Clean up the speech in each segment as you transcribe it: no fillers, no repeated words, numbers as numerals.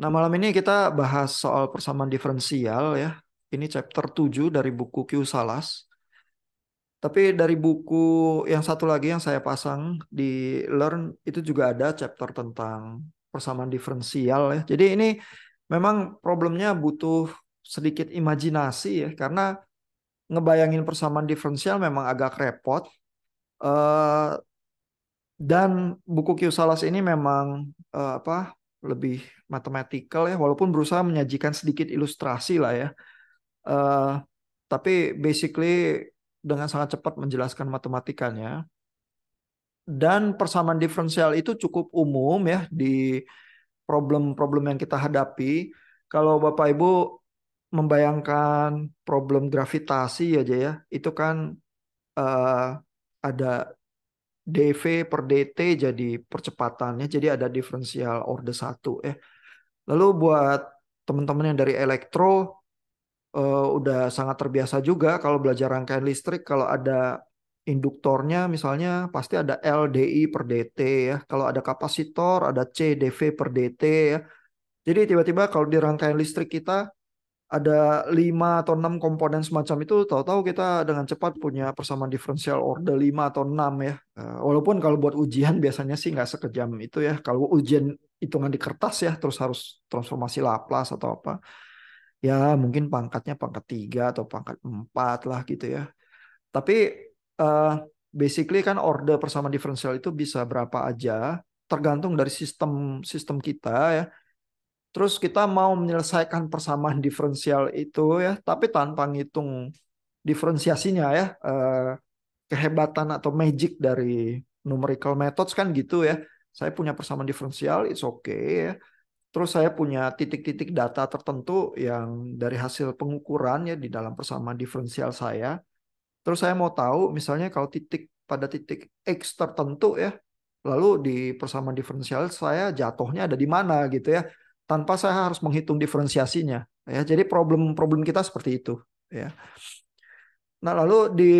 Nah, malam ini kita bahas soal persamaan diferensial ya. Ini chapter 7 dari buku Q Salas. Tapi dari buku yang satu lagi yang saya pasang di Learn itu juga ada chapter tentang persamaan diferensial ya. Jadi ini memang problemnya butuh sedikit imajinasi ya karena ngebayangin persamaan diferensial memang agak repot. Eh, dan buku Q Salas ini memang apa lebih mathematical ya, walaupun berusaha menyajikan sedikit ilustrasi lah ya. Eh, tapi basically dengan sangat cepat menjelaskan matematikanya. Dan persamaan diferensial itu cukup umum ya di problem-problem yang kita hadapi. Kalau Bapak Ibu membayangkan problem gravitasi aja ya, itu kan eh, ada dv per dt jadi percepatannya, jadi ada diferensial orde satu ya. Lalu buat teman-teman yang dari elektro udah sangat terbiasa juga kalau belajar rangkaian listrik, kalau ada induktornya misalnya pasti ada L dI per dt ya. Kalau ada kapasitor ada C dV per dt ya. Jadi tiba-tiba kalau di rangkaian listrik kita ada 5 atau 6 komponen semacam itu, tahu-tahu kita dengan cepat punya persamaan diferensial order 5 atau 6 ya. Walaupun kalau buat ujian biasanya sih nggak sekejam itu ya. Kalau ujian hitungan di kertas ya, terus harus transformasi Laplace atau apa. Ya mungkin pangkatnya pangkat 3 atau pangkat 4 lah gitu ya. Tapi eh, basically kan order persamaan diferensial itu bisa berapa aja, tergantung dari sistem sistem kita ya. Terus kita mau menyelesaikan persamaan diferensial itu ya, tapi tanpa ngitung diferensiasinya ya. Kehebatan atau magic dari numerical methods kan gitu ya. Saya punya persamaan diferensial, it's okay ya. Terus saya punya titik-titik data tertentu yang dari hasil pengukuran ya di dalam persamaan diferensial saya. Terus saya mau tahu misalnya kalau pada titik X tertentu ya, lalu di persamaan diferensial saya jatuhnya ada di mana gitu ya, tanpa saya harus menghitung diferensiasinya ya. Jadi problem-problem kita seperti itu ya. Nah, lalu di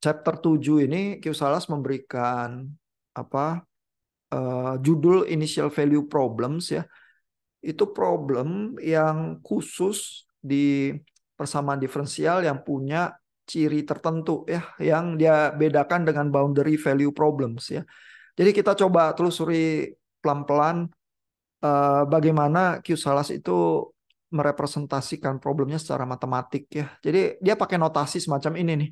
chapter 7 ini Q Salas memberikan apa judul Initial Value Problems ya. Itu problem yang khusus di persamaan diferensial yang punya ciri tertentu ya, yang dia bedakan dengan boundary value problems ya. Jadi kita coba telusuri pelan-pelan bagaimana Q Salas itu merepresentasikan problemnya secara matematik ya. Jadi dia pakai notasi semacam ini nih.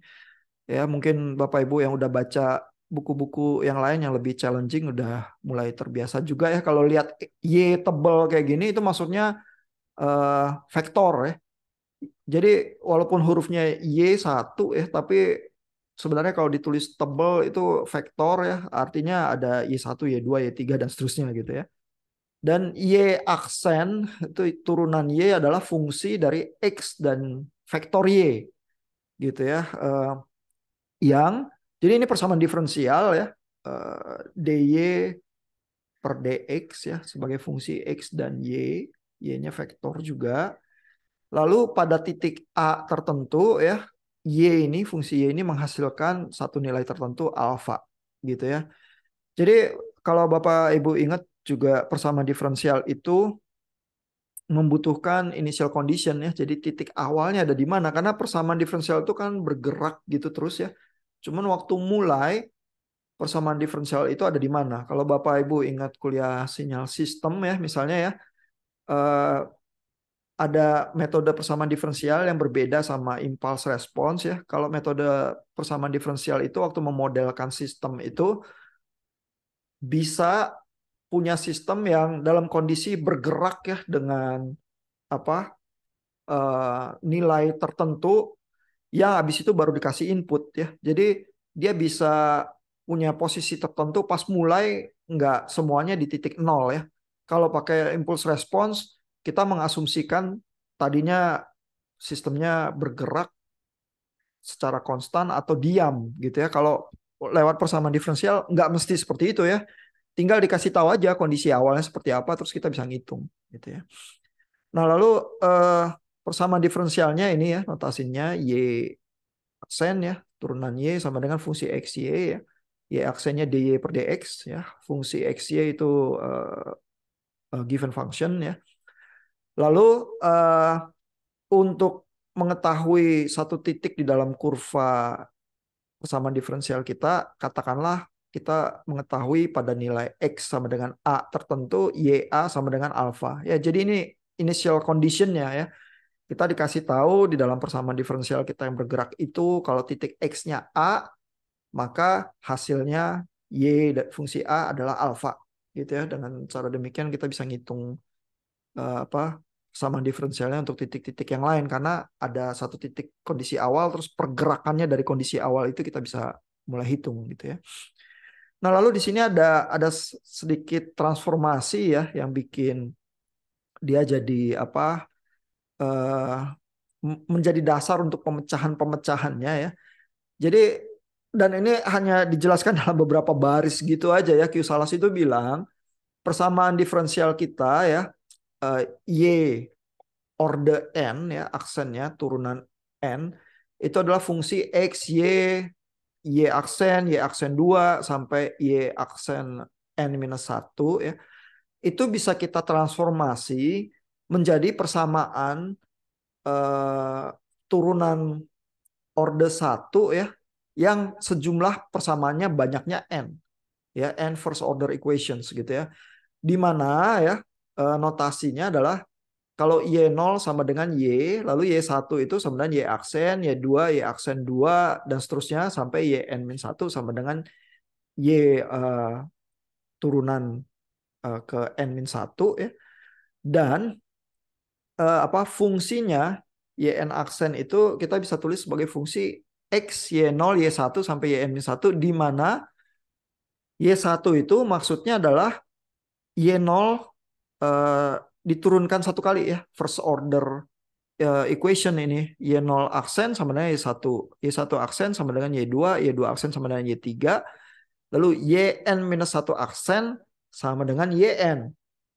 Ya, mungkin Bapak Ibu yang udah baca buku-buku yang lain yang lebih challenging udah mulai terbiasa juga ya. Kalau lihat Y tebal kayak gini itu maksudnya eh, vektor ya. Jadi walaupun hurufnya Y1 ya, tapi sebenarnya kalau ditulis tebal itu vektor ya, artinya ada Y1, Y2, Y3 dan seterusnya gitu ya. Dan Y aksen itu turunan Y adalah fungsi dari X dan vektor Y gitu ya. Yang jadi ini persamaan diferensial ya. dy per dx ya sebagai fungsi X dan Y. Y-nya vektor juga. Lalu pada titik A tertentu ya, fungsi Y ini menghasilkan satu nilai tertentu alfa gitu ya. Jadi kalau Bapak Ibu ingat juga persamaan diferensial itu membutuhkan initial condition ya. Jadi titik awalnya ada di mana? Karena persamaan diferensial itu kan bergerak gitu terus ya. Cuman waktu mulai persamaan diferensial itu ada di mana? Kalau Bapak Ibu ingat kuliah sinyal sistem ya misalnya ya, eh, ada metode persamaan diferensial yang berbeda sama impulse response ya. Kalau metode persamaan diferensial itu waktu memodelkan sistem itu bisa punya sistem yang dalam kondisi bergerak ya dengan apa nilai tertentu yang habis itu baru dikasih input ya. Jadi dia bisa punya posisi tertentu pas mulai nggak semuanya di titik nol ya. Kalau pakai impulse response kita mengasumsikan tadinya sistemnya bergerak secara konstan atau diam gitu ya. Kalau lewat persamaan diferensial nggak mesti seperti itu ya. Tinggal dikasih tahu aja kondisi awalnya seperti apa terus kita bisa ngitung gitu ya. Nah, lalu eh, persamaan diferensialnya ini ya notasinya Y aksen ya, turunan Y sama dengan fungsi XY ya. Y aksennya dy per dx ya. Fungsi XY itu given function ya. Lalu untuk mengetahui satu titik di dalam kurva persamaan diferensial kita, katakanlah kita mengetahui pada nilai X sama dengan A tertentu, YA sama dengan alfa. Ya, jadi ini initial condition-nya ya. Kita dikasih tahu di dalam persamaan diferensial kita yang bergerak itu kalau titik X-nya A, maka hasilnya Y fungsi A adalah alfa. Gitu ya. Dengan cara demikian kita bisa ngitung persamaan diferensialnya untuk titik-titik yang lain karena ada satu titik kondisi awal terus pergerakannya dari kondisi awal itu kita bisa mulai hitung gitu ya. Nah, lalu di sini ada sedikit transformasi ya yang bikin dia jadi eh, menjadi dasar untuk pemecahan-pemecahannya ya. Jadi dan ini hanya dijelaskan dalam beberapa baris gitu aja ya. Q Salas itu bilang persamaan diferensial kita ya Y orde n ya aksennya turunan n itu adalah fungsi X, Y aksen 2 sampai Y aksen n-1 ya. Itu bisa kita transformasi menjadi persamaan turunan orde 1 ya yang sejumlah persamaannya banyaknya n ya, n first order equations gitu ya. Di mana ya notasinya adalah kalau Y0 sama dengan Y, lalu Y1 itu sama dengan Y aksen, Y2, Y aksen 2, dan seterusnya sampai Yn-1 sama dengan Y turunan ke N-1 ya. Dan fungsinya Yn aksen itu kita bisa tulis sebagai fungsi X, Y0, Y1 sampai Yn-1 di mana Y1 itu maksudnya adalah Y0 eh, diturunkan satu kali ya, first order equation ini. Y0 aksen sama dengan Y1. Y1 aksen sama dengan Y2. Y2 aksen sama dengan Y3. Lalu Yn-1 aksen sama dengan Yn.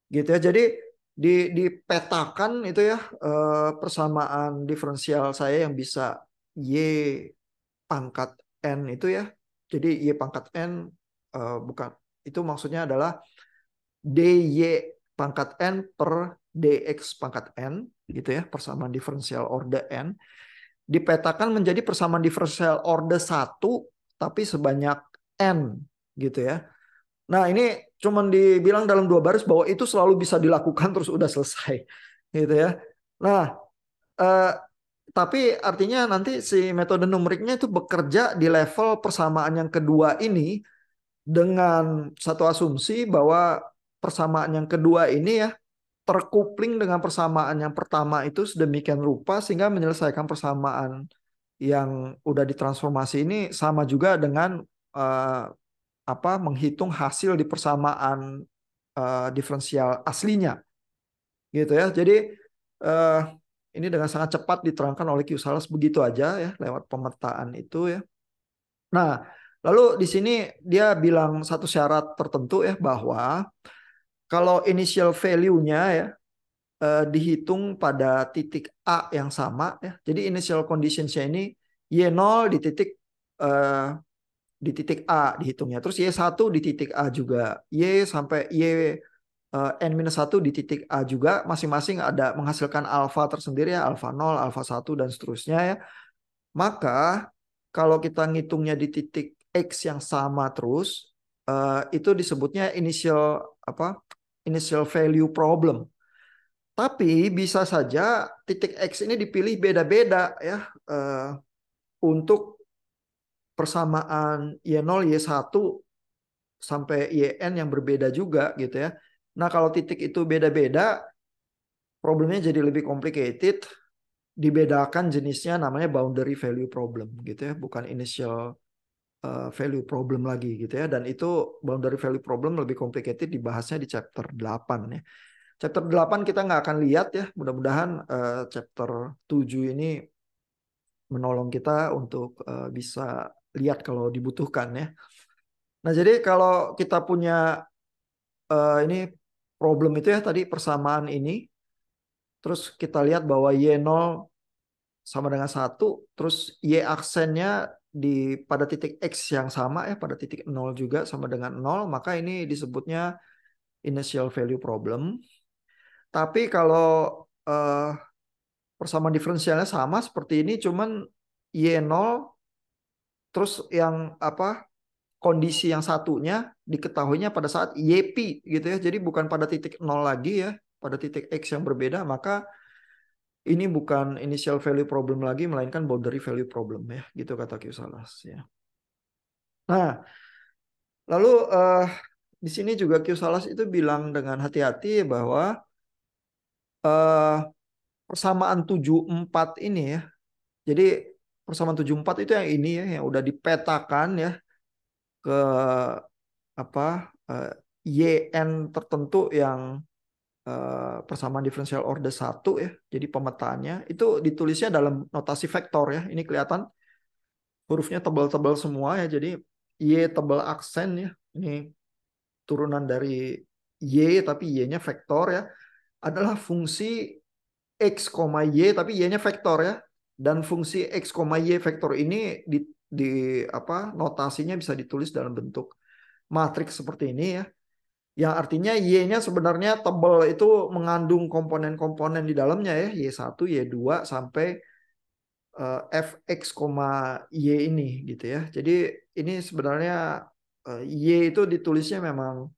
Gitu ya. Jadi dipetakan itu ya persamaan diferensial saya yang bisa Y pangkat N itu ya. Jadi Y pangkat N bukan. Itu maksudnya adalah dy pangkat n per dx pangkat n gitu ya, persamaan diferensial orde n dipetakan menjadi persamaan diferensial orde 1 tapi sebanyak n gitu ya. Nah, ini cuman dibilang dalam dua baris bahwa itu selalu bisa dilakukan terus udah selesai gitu ya. Nah, eh, tapi artinya nanti si metode numeriknya itu bekerja di level persamaan yang kedua ini dengan satu asumsi bahwa persamaan yang kedua ini ya terkupling dengan persamaan yang pertama itu sedemikian rupa sehingga menyelesaikan persamaan yang udah ditransformasi ini sama juga dengan eh, menghitung hasil di persamaan diferensial aslinya gitu ya. Jadi eh, ini dengan sangat cepat diterangkan oleh Q Salas begitu aja ya lewat pemetaan itu ya. Nah, lalu di sini dia bilang satu syarat tertentu ya bahwa kalau initial value-nya ya dihitung pada titik A yang sama ya. Jadi initial conditions-nya ini Y0 eh, di titik A dihitungnya. Terus Y1 di titik A juga. Y sampai Y N-1 di titik A juga masing-masing ada menghasilkan alfa tersendiri ya, alfa 0, alfa 1 dan seterusnya ya. Maka kalau kita ngitungnya di titik X yang sama terus, itu disebutnya initial value problem. Tapi bisa saja titik X ini dipilih beda-beda ya untuk persamaan Y0, Y1 sampai YN yang berbeda juga gitu ya. Nah, kalau titik itu beda-beda, problemnya jadi lebih complicated. Dibedakan jenisnya namanya boundary value problem gitu ya, bukan initial value problem lagi gitu ya. Dan itu boundary value problem lebih complicated dibahasnya di chapter 8 ya. Chapter 8 kita nggak akan lihat ya. Mudah-mudahan chapter 7 ini menolong kita untuk bisa lihat kalau dibutuhkan ya. Nah, jadi kalau kita punya ini problem itu ya tadi persamaan ini, terus kita lihat bahwa Y0 sama dengan 1, terus Y aksennya pada titik X yang sama ya, pada titik 0 juga sama dengan 0, maka ini disebutnya initial value problem. Tapi kalau persamaan diferensialnya sama seperti ini, cuman Y0, terus yang apa, kondisi yang satunya diketahuinya pada saat YP gitu ya. Jadi bukan pada titik 0 lagi ya, pada titik X yang berbeda, maka ini bukan initial value problem lagi, melainkan boundary value problem ya, gitu kata Q Salas ya. Nah, lalu di sini juga Q Salas itu bilang dengan hati-hati bahwa eh, persamaan 74 ini ya. Jadi persamaan 74 itu yang ini ya, yang udah dipetakan ya ke apa, YN tertentu yang persamaan diferensial order 1 ya. Jadi pemetaannya itu ditulisnya dalam notasi vektor ya. Ini kelihatan hurufnya tebal-tebal semua ya. Jadi Y tebal aksen ya. Ini turunan dari Y tapi Y-nya vektor ya. Adalah fungsi X, Y tapi Y-nya vektor ya. Dan fungsi X, Y vektor ini di apa, notasinya bisa ditulis dalam bentuk matriks seperti ini ya. Yang artinya Y-nya sebenarnya tebal itu mengandung komponen-komponen di dalamnya ya. Y1, Y2 sampai Fx, Y ini gitu ya. Jadi ini sebenarnya Y itu ditulisnya memang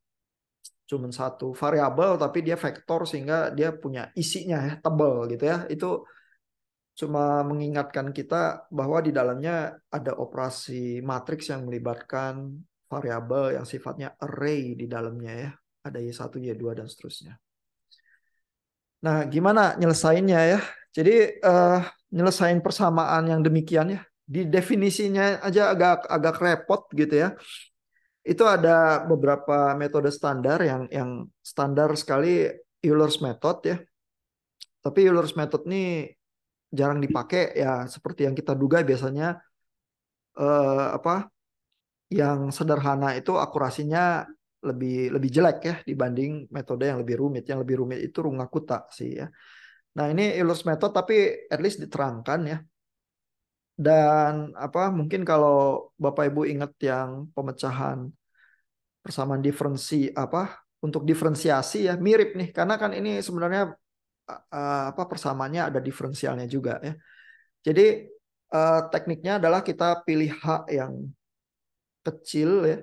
cuma satu variabel tapi dia vektor sehingga dia punya isinya ya, tebal gitu ya. Itu cuma mengingatkan kita bahwa di dalamnya ada operasi matriks yang melibatkan variabel yang sifatnya array di dalamnya ya. Ada Y1, Y2 dan seterusnya. Nah, gimana nyelesainnya ya? Jadi nyelesain persamaan yang demikian ya. Di definisinya aja agak agak repot gitu ya. Itu ada beberapa metode standar yang standar sekali, Euler's method ya. Tapi Euler's method ini jarang dipakai ya, seperti yang kita duga biasanya apa, yang sederhana itu akurasinya lebih lebih jelek ya dibanding metode yang lebih rumit. Yang lebih rumit itu Runge-Kutta sih ya. Nah, ini Euler's method tapi at least diterangkan ya. Dan apa, mungkin kalau Bapak Ibu ingat yang pemecahan persamaan diferensi apa untuk diferensiasi ya, mirip nih karena kan ini sebenarnya apa, persamaannya ada diferensialnya juga ya. Jadi tekniknya adalah kita pilih H yang kecil ya.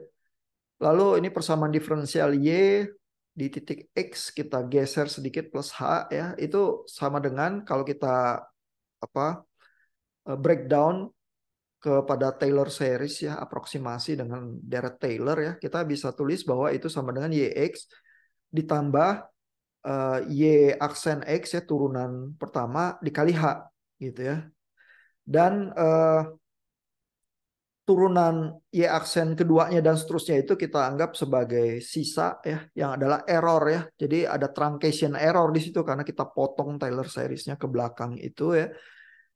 Lalu ini persamaan diferensial Y di titik X kita geser sedikit plus H ya. Itu sama dengan kalau kita apa, breakdown kepada Taylor series ya, aproksimasi dengan deret Taylor ya, kita bisa tulis bahwa itu sama dengan YX ditambah Y aksen X ya, turunan pertama dikali H gitu ya. Dan turunan Y aksen keduanya dan seterusnya itu kita anggap sebagai sisa ya, yang adalah error ya. Jadi ada truncation error di situ karena kita potong Taylor seriesnya ke belakang itu ya.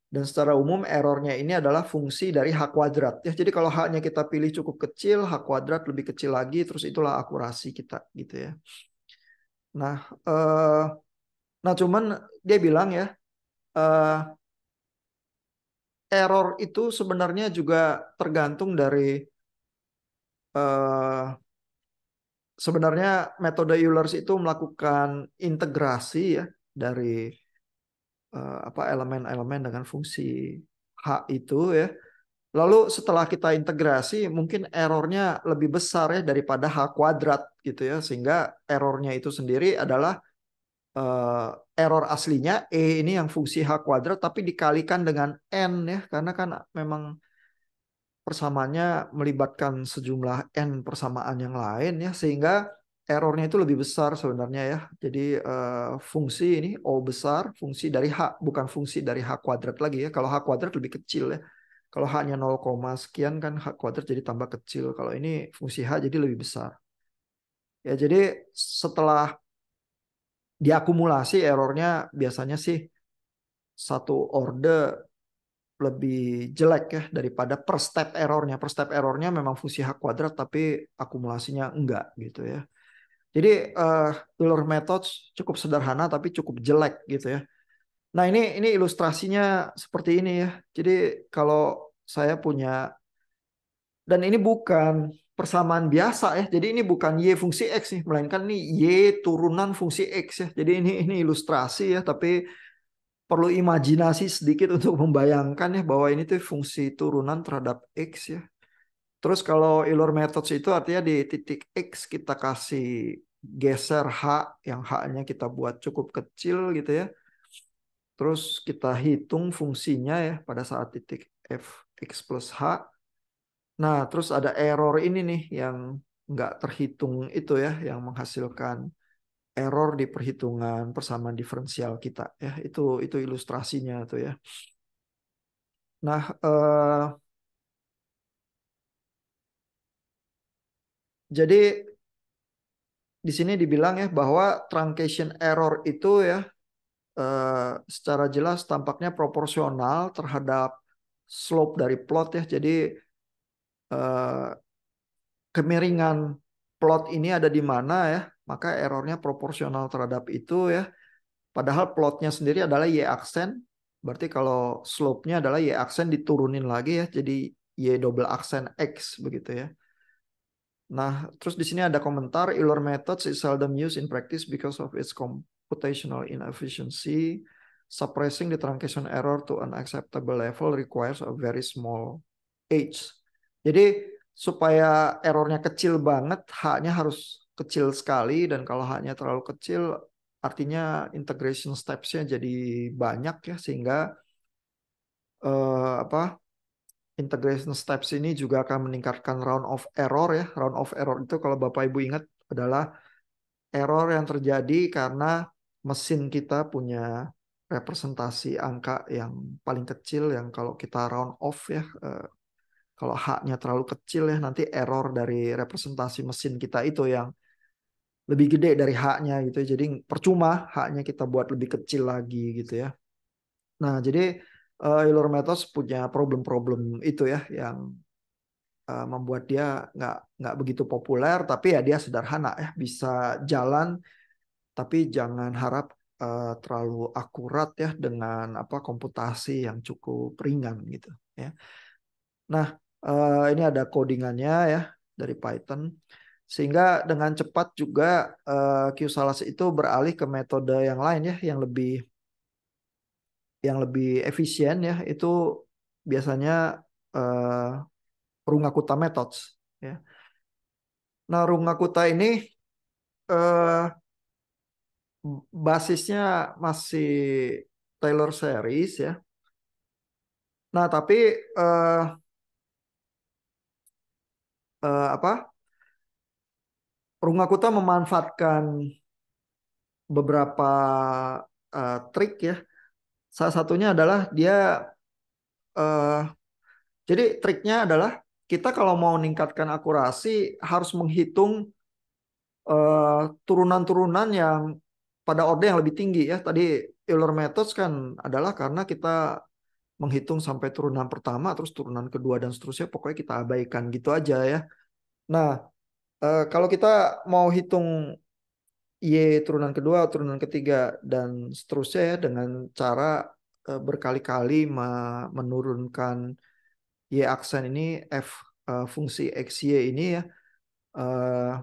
Dan secara umum errornya ini adalah fungsi dari H kuadrat ya. Jadi kalau H-nya kita pilih cukup kecil, H kuadrat lebih kecil lagi, terus itulah akurasi kita gitu ya. Nah, cuman dia bilang ya, error itu sebenarnya juga tergantung dari sebenarnya metode Eulers itu melakukan integrasi ya dari apa, elemen-elemen dengan fungsi H itu ya. Lalu setelah kita integrasi mungkin errornya lebih besar ya daripada H kuadrat gitu ya. Sehingga errornya itu sendiri adalah eh, error aslinya E ini yang fungsi H kuadrat tapi dikalikan dengan N ya. Karena kan memang persamaannya melibatkan sejumlah N persamaan yang lain ya. Sehingga errornya itu lebih besar sebenarnya ya. Jadi fungsi ini O besar, fungsi dari H, bukan fungsi dari H kuadrat lagi ya. Kalau H kuadrat lebih kecil ya. Kalau H-nya 0, sekian kan H kuadrat jadi tambah kecil. Kalau ini fungsi H jadi lebih besar. Ya, jadi setelah diakumulasi errornya biasanya sih satu orde lebih jelek ya daripada per step errornya. Per step errornya memang fungsi H kuadrat tapi akumulasinya enggak gitu ya. Jadi Euler methods cukup sederhana tapi cukup jelek gitu ya. Nah, ini ilustrasinya seperti ini ya. Jadi kalau saya punya Dan ini bukan persamaan biasa ya. Jadi ini bukan Y fungsi X nih, melainkan ini Y turunan fungsi X ya. Jadi ini ilustrasi ya, tapi perlu imajinasi sedikit untuk membayangkan ya bahwa ini tuh fungsi turunan terhadap X ya. Terus kalau Euler methods itu artinya di titik X kita kasih geser H, yang H-nya kita buat cukup kecil gitu ya. Terus kita hitung fungsinya ya pada saat titik F X plus H. Nah, terus ada error ini nih yang nggak terhitung itu ya, yang menghasilkan error di perhitungan persamaan diferensial kita ya. Itu ilustrasinya tuh ya. Nah, jadi di sini dibilang ya bahwa truncation error itu ya secara jelas tampaknya proporsional terhadap slope dari plot ya. Jadi eh, kemiringan plot ini ada di mana ya, maka errornya proporsional terhadap itu ya. Padahal plotnya sendiri adalah y aksen, berarti kalau slope-nya adalah y aksen diturunin lagi ya, jadi y double aksen x begitu ya. Nah, terus di sini ada komentar, Euler methods is seldom used in practice because of its computational inefficiency. Suppressing the truncation error to an acceptable level requires a very small h. Jadi supaya errornya kecil banget, h-nya harus kecil sekali, dan kalau h-nya terlalu kecil, artinya integration steps-nya jadi banyak ya, sehingga apa integration steps ini juga akan meningkatkan round of error ya. Round of error itu kalau Bapak Ibu ingat adalah error yang terjadi karena mesin kita punya representasi angka yang paling kecil yang kalau kita round off ya, kalau H-nya terlalu kecil ya, nanti error dari representasi mesin kita itu yang lebih gede dari H-nya gitu ya. Jadi percuma H-nya kita buat lebih kecil lagi gitu ya. Nah, jadi Euler Methods punya problem-problem itu ya yang membuat dia nggak begitu populer, tapi ya dia sederhana ya, bisa jalan, tapi jangan harap terlalu akurat ya dengan apa komputasi yang cukup ringan gitu ya. Nah, ini ada codingannya ya dari Python, sehingga dengan cepat juga Q-Salas itu beralih ke metode yang lain ya, yang lebih efisien ya, itu biasanya uh, Rungakuta methods ya. Nah, Rungakuta ini eh, basisnya masih Taylor series ya. Nah, tapi eh, apa? Rungakuta memanfaatkan beberapa trik ya. Salah satunya adalah dia eh, jadi triknya adalah kita kalau mau meningkatkan akurasi harus menghitung turunan-turunan yang pada order yang lebih tinggi ya. Tadi Euler methods kan adalah karena kita menghitung sampai turunan pertama, terus turunan kedua dan seterusnya, pokoknya kita abaikan gitu aja ya. Nah, kalau kita mau hitung Y turunan kedua, turunan ketiga, dan seterusnya ya dengan cara berkali-kali menurunkan Y aksen ini, F fungsi XY ini ya, eh,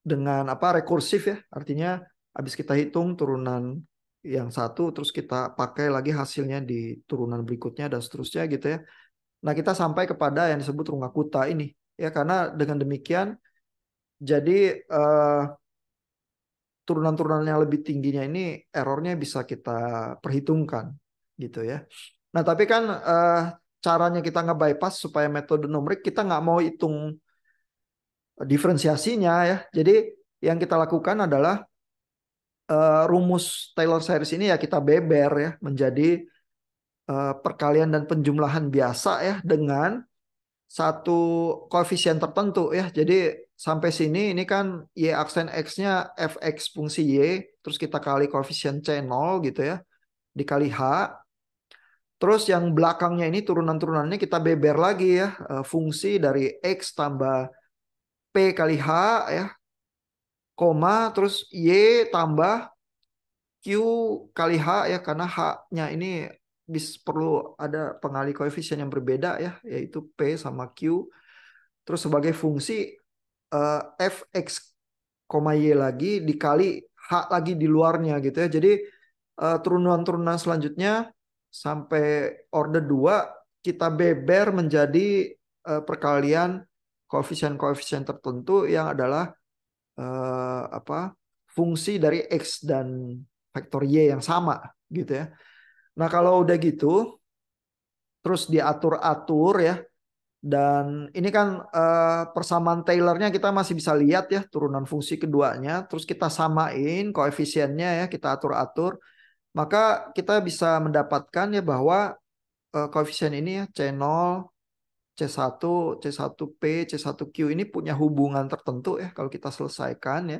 dengan apa rekursif ya, artinya habis kita hitung turunan yang satu, terus kita pakai lagi hasilnya di turunan berikutnya dan seterusnya gitu ya. Nah, kita sampai kepada yang disebut Rungakuta ini ya, karena dengan demikian jadi turunan-turunan yang lebih tingginya ini errornya bisa kita perhitungkan gitu ya. Nah, tapi kan caranya kita nge-bypass supaya metode numerik kita nggak mau hitung diferensiasinya ya. Jadi yang kita lakukan adalah rumus Taylor series ini ya kita beber ya menjadi perkalian dan penjumlahan biasa ya dengan satu koefisien tertentu ya. Jadi sampai sini ini kan Y aksen X-nya fx fungsi Y, terus kita kali koefisien C0 gitu ya, dikali H. Terus yang belakangnya ini turunan-turunannya kita beber lagi ya, fungsi dari X tambah P kali H ya, koma, terus Y tambah Q kali H ya, karena H-nya ini perlu ada pengali koefisien yang berbeda ya, yaitu P sama Q. terus sebagai fungsi fx, y lagi dikali h lagi di luarnya gitu ya. Jadi turunan-turunan selanjutnya sampai order 2 kita beber menjadi perkalian koefisien-koefisien tertentu yang adalah apa, fungsi dari x dan vektor y yang sama gitu ya. Nah, kalau udah gitu terus diatur-atur ya, dan ini kan persamaan Taylornya kita masih bisa lihat ya, turunan fungsi keduanya, terus kita samain koefisiennya ya, kita atur-atur, maka kita bisa mendapatkan ya bahwa koefisien ini ya C0, C1, C1P, C1Q ini punya hubungan tertentu ya kalau kita selesaikan ya.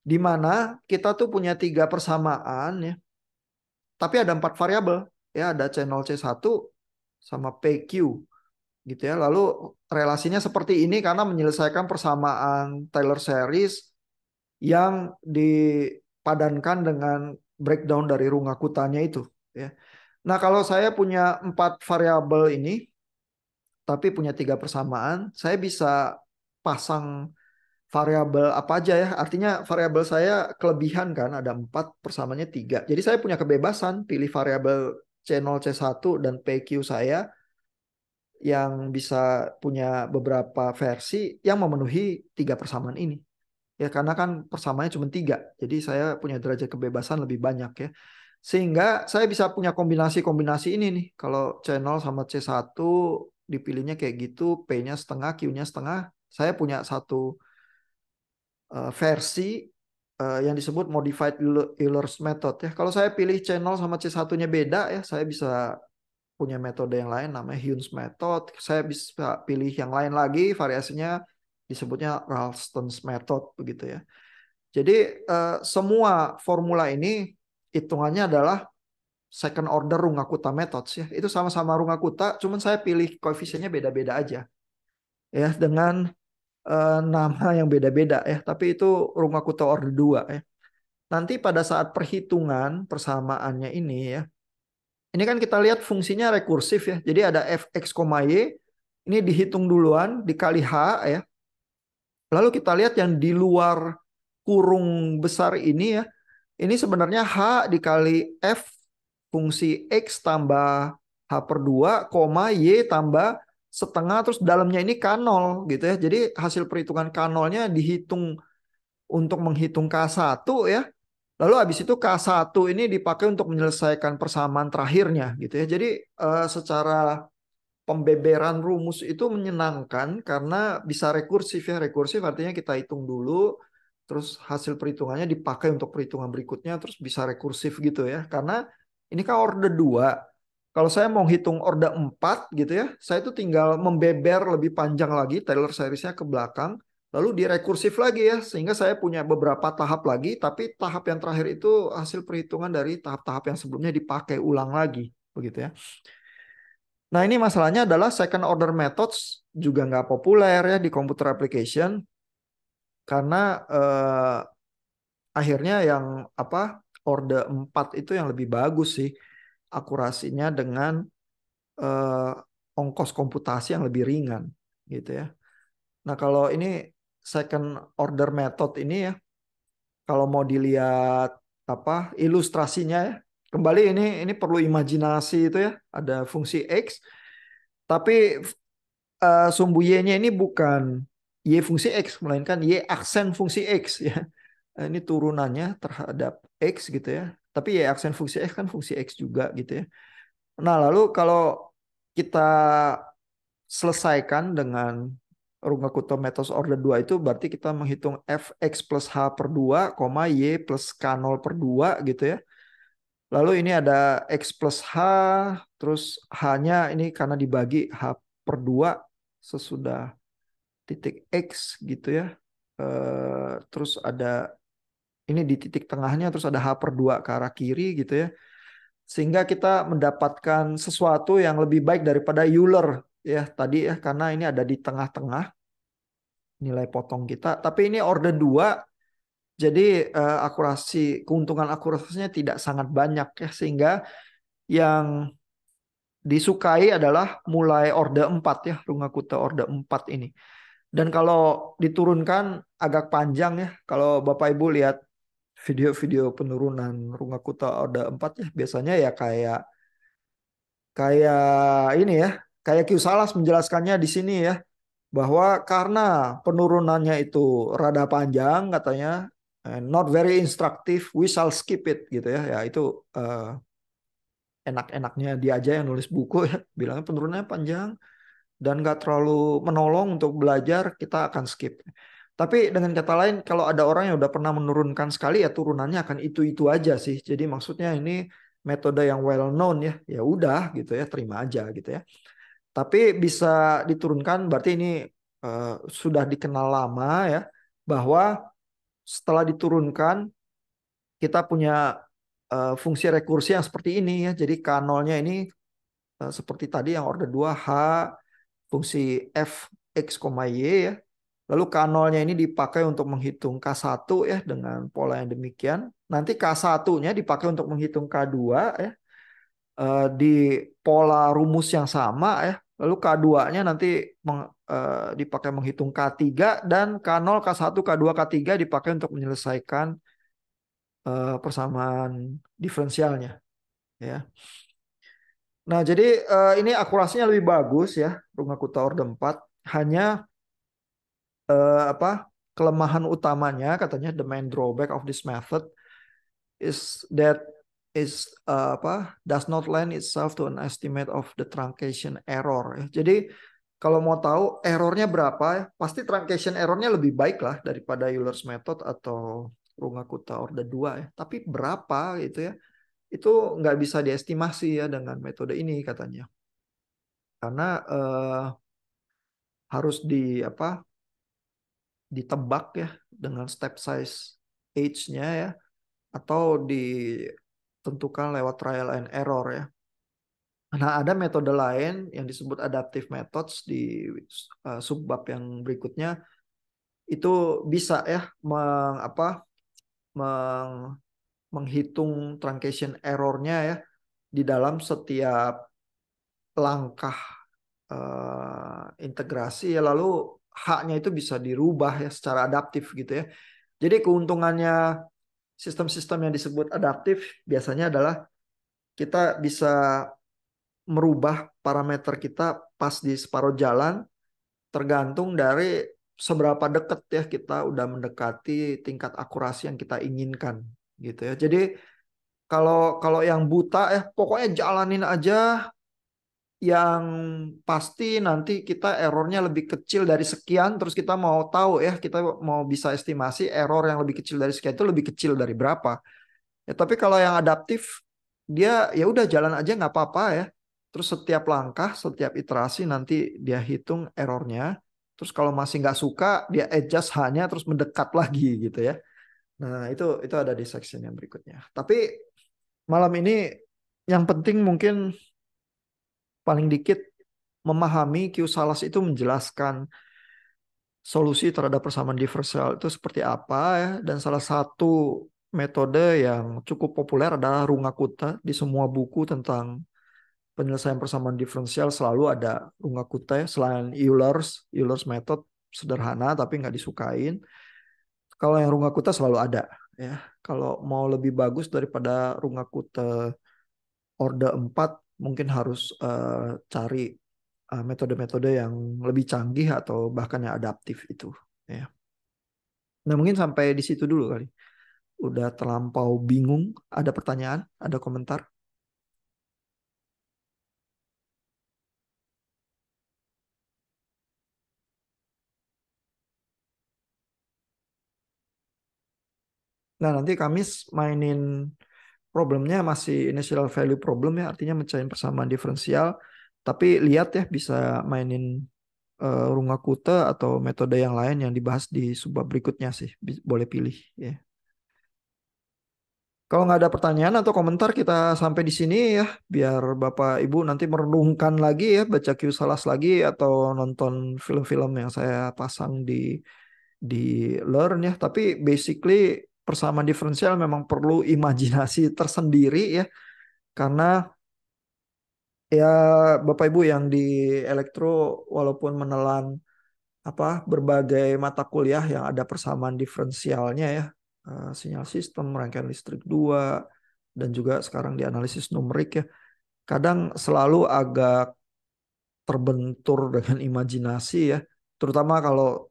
Di mana kita tuh punya 3 persamaan ya, tapi ada 4 variabel ya, ada C0, C1 sama PQ gitu ya. Lalu relasinya seperti ini karena menyelesaikan persamaan Taylor series yang dipadankan dengan breakdown dari Runge-Kutanya itu ya. Nah, kalau saya punya 4 variabel ini tapi punya 3 persamaan, saya bisa pasang variabel apa aja ya. Artinya variabel saya kelebihan kan, ada 4, persamaannya 3. Jadi saya punya kebebasan pilih variabel C0, C1 dan PQ saya yang bisa punya beberapa versi yang memenuhi 3 persamaan ini. Ya, karena kan persamaannya cuma 3. Jadi saya punya derajat kebebasan lebih banyak ya. Sehingga saya bisa punya kombinasi-kombinasi ini nih. Kalau C0 sama C1 dipilihnya kayak gitu, P-nya setengah, Q-nya setengah. Saya punya satu versi yang disebut modified Euler's method ya. Kalau saya pilih C0 sama C1-nya beda ya, saya bisa punya metode yang lain namanya Hume's method. Saya bisa pilih yang lain lagi, variasinya disebutnya Ralston's method begitu ya. Jadi semua formula ini hitungannya adalah second order Runge-Kutta methods ya. Itu sama-sama Runge-Kutta, cuman saya pilih koefisiennya beda-beda aja ya, dengan nama yang beda-beda ya. Tapi itu Runge-Kutta order 2 ya. Nanti pada saat perhitungan persamaannya ini ya, ini kan kita lihat fungsinya rekursif ya. Jadi ada fx, y ini dihitung duluan dikali h ya. Lalu kita lihat yang di luar kurung besar ini ya. Ini sebenarnya H dikali F fungsi X tambah H per 2, Y tambah setengah, terus dalamnya ini K0 gitu ya. Jadi hasil perhitungan K0-nya dihitung untuk menghitung K1 ya. Lalu habis itu K1 ini dipakai untuk menyelesaikan persamaan terakhirnya gitu ya. Jadi secara pembeberan rumus itu menyenangkan karena bisa rekursif ya. Rekursif artinya kita hitung dulu, terus hasil perhitungannya dipakai untuk perhitungan berikutnya, terus bisa rekursif gitu ya. Karena ini kan order 2. Kalau saya mau hitung order 4 gitu ya, saya itu tinggal membeber lebih panjang lagi Taylor seriesnya ke belakang, lalu direkursif lagi ya, sehingga saya punya beberapa tahap lagi, tapi tahap yang terakhir itu hasil perhitungan dari tahap-tahap yang sebelumnya dipakai ulang lagi, begitu ya. Nah, ini masalahnya adalah second order methods juga nggak populer ya di computer application karena akhirnya yang apa, order 4 itu yang lebih bagus sih akurasinya dengan ongkos komputasi yang lebih ringan gitu ya. Nah, kalau ini second order method ini ya, kalau mau dilihat apa ilustrasinya ya, kembali ini perlu imajinasi itu ya, ada fungsi X tapi sumbu y-nya ini bukan y fungsi x, melainkan y aksen fungsi x ya. Ini turunannya terhadap x gitu ya. Tapi y aksen fungsi x kan fungsi x juga gitu ya. Nah, lalu kalau kita selesaikan dengan Runge-Kutta metode order 2 itu berarti kita menghitung fx plus h per 2, y plus k0 per 2 gitu ya. Lalu ini ada x plus h, terus h-nya ini karena dibagi h per 2 sesudah titik X gitu ya. Terus ada ini di titik tengahnya, terus ada H per 2 ke arah kiri gitu ya. Sehingga kita mendapatkan sesuatu yang lebih baik daripada Euler ya tadi ya, karena ini ada di tengah-tengah nilai potong kita. Tapi ini order 2, jadi keuntungan akurasinya tidak sangat banyak ya, sehingga yang disukai adalah mulai orde 4 ya, Rungakuta orde 4 ini. Dan kalau diturunkan agak panjang ya, kalau Bapak Ibu lihat video-video penurunan Rungakuta orde 4 ya, biasanya ya kayak kayak ini ya, kayak Q Salas menjelaskannya di sini ya, bahwa karena penurunannya itu rada panjang katanya, not very instructive, we shall skip it gitu ya. Ya itu enak-enaknya dia aja yang nulis buku ya, bilangnya penurunannya panjang dan nggak terlalu menolong untuk belajar, kita akan skip. Tapi dengan kata lain, kalau ada orang yang udah pernah menurunkan sekali ya turunannya akan itu-itu aja sih. Jadi maksudnya ini metode yang well known ya, ya udah gitu ya, terima aja gitu ya. Tapi bisa diturunkan berarti ini sudah dikenal lama ya, bahwa setelah diturunkan kita punya fungsi rekursi yang seperti ini ya. Jadi K0-nya ini seperti tadi yang order 2 H fungsi f x, y ya. Lalu K0-nya ini dipakai untuk menghitung K1 ya dengan pola yang demikian. Nanti K1-nya dipakai untuk menghitung K2 ya di pola rumus yang sama ya. Lalu K2-nya nanti dipakai menghitung K3 dan K0, K1, K2, K3 dipakai untuk menyelesaikan persamaan diferensialnya ya. Nah, jadi ini akurasinya lebih bagus ya, Rungakuta Orde 4. Hanya apa kelemahan utamanya katanya the main drawback of this method is that is apa does not lend itself to an estimate of the truncation error ya. Jadi kalau mau tahu errornya berapa ya, pasti truncation errornya lebih baik lah daripada Euler's method atau Rungakuta Orde 2 ya. Tapi berapa gitu ya? Itu nggak bisa diestimasi ya dengan metode ini katanya. Karena harus ditebak ya dengan step size age-nya ya atau ditentukan lewat trial and error ya. Nah, ada metode lain yang disebut adaptive methods di subbab yang berikutnya itu bisa ya meng, menghitung truncation errornya ya di dalam setiap langkah integrasi ya lalu haknya itu bisa dirubah ya secara adaptif gitu ya. Jadi keuntungannya sistem-sistem yang disebut adaptif biasanya adalah kita bisa merubah parameter kita pas di separuh jalan tergantung dari seberapa dekat ya kita udah mendekati tingkat akurasi yang kita inginkan gitu ya. Jadi kalau kalau yang buta ya pokoknya jalanin aja yang pasti nanti kita errornya lebih kecil dari sekian terus kita mau tahu ya kita mau bisa estimasi error yang lebih kecil dari sekian itu lebih kecil dari berapa. Ya, tapi kalau yang adaptif dia ya udah jalan aja nggak apa-apa ya. Terus setiap langkah, setiap iterasi nanti dia hitung errornya. Terus kalau masih nggak suka dia adjust hanya terus mendekat lagi gitu ya. Nah itu ada di section yang berikutnya. Tapi malam ini yang penting mungkin paling dikit memahami Q Salas itu menjelaskan solusi terhadap persamaan diferensial itu seperti apa ya. Dan salah satu metode yang cukup populer adalah Rungakuta. Di semua buku tentang penyelesaian persamaan diferensial selalu ada Rungakuta ya. Selain Euler's method sederhana tapi nggak disukain. Kalau yang Rungakuta selalu ada ya. Kalau mau lebih bagus daripada Rungakuta Orde 4 mungkin harus cari metode-metode yang lebih canggih atau bahkan yang adaptif itu ya. Nah, mungkin sampai di situ dulu kali. Udah terlampau bingung, ada pertanyaan, ada komentar? Nah, nanti Kamis mainin problemnya masih initial value problem ya, artinya mencari persamaan diferensial. Tapi lihat ya bisa mainin Rungakuta atau metode yang lain yang dibahas di subbab berikutnya sih. Boleh pilih ya. Kalau nggak ada pertanyaan atau komentar kita sampai di sini ya, biar Bapak Ibu nanti merenungkan lagi ya, baca Q Salas lagi atau nonton film-film yang saya pasang di Learn ya. Tapi basically persamaan diferensial memang perlu imajinasi tersendiri ya, karena Ya, Bapak Ibu yang di elektro walaupun menelan apa berbagai mata kuliah yang ada persamaan diferensialnya ya, sinyal sistem, rangkaian listrik dua, dan juga sekarang di analisis numerik ya, kadang selalu agak terbentur dengan imajinasi ya, terutama kalau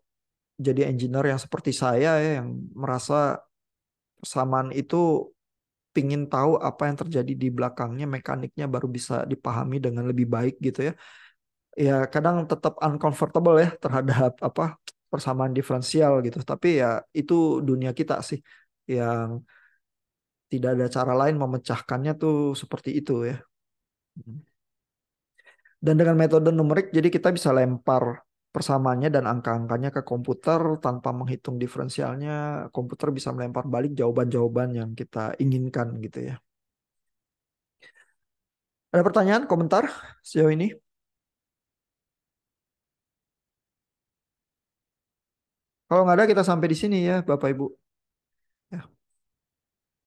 jadi engineer yang seperti saya ya, yang merasa persamaan itu pingin tahu apa yang terjadi di belakangnya, mekaniknya baru bisa dipahami dengan lebih baik gitu ya. Ya kadang tetap uncomfortable ya terhadap apa persamaan diferensial gitu. Tapi ya itu dunia kita sih yang tidak ada cara lain memecahkannya tuh seperti itu ya. Dan dengan metode numerik jadi kita bisa lempar persamaannya dan angka-angkanya ke komputer tanpa menghitung diferensialnya. Komputer bisa melempar balik jawaban-jawaban yang kita inginkan gitu ya. Ada pertanyaan, komentar sejauh ini? Kalau nggak ada kita sampai di sini ya Bapak Ibu.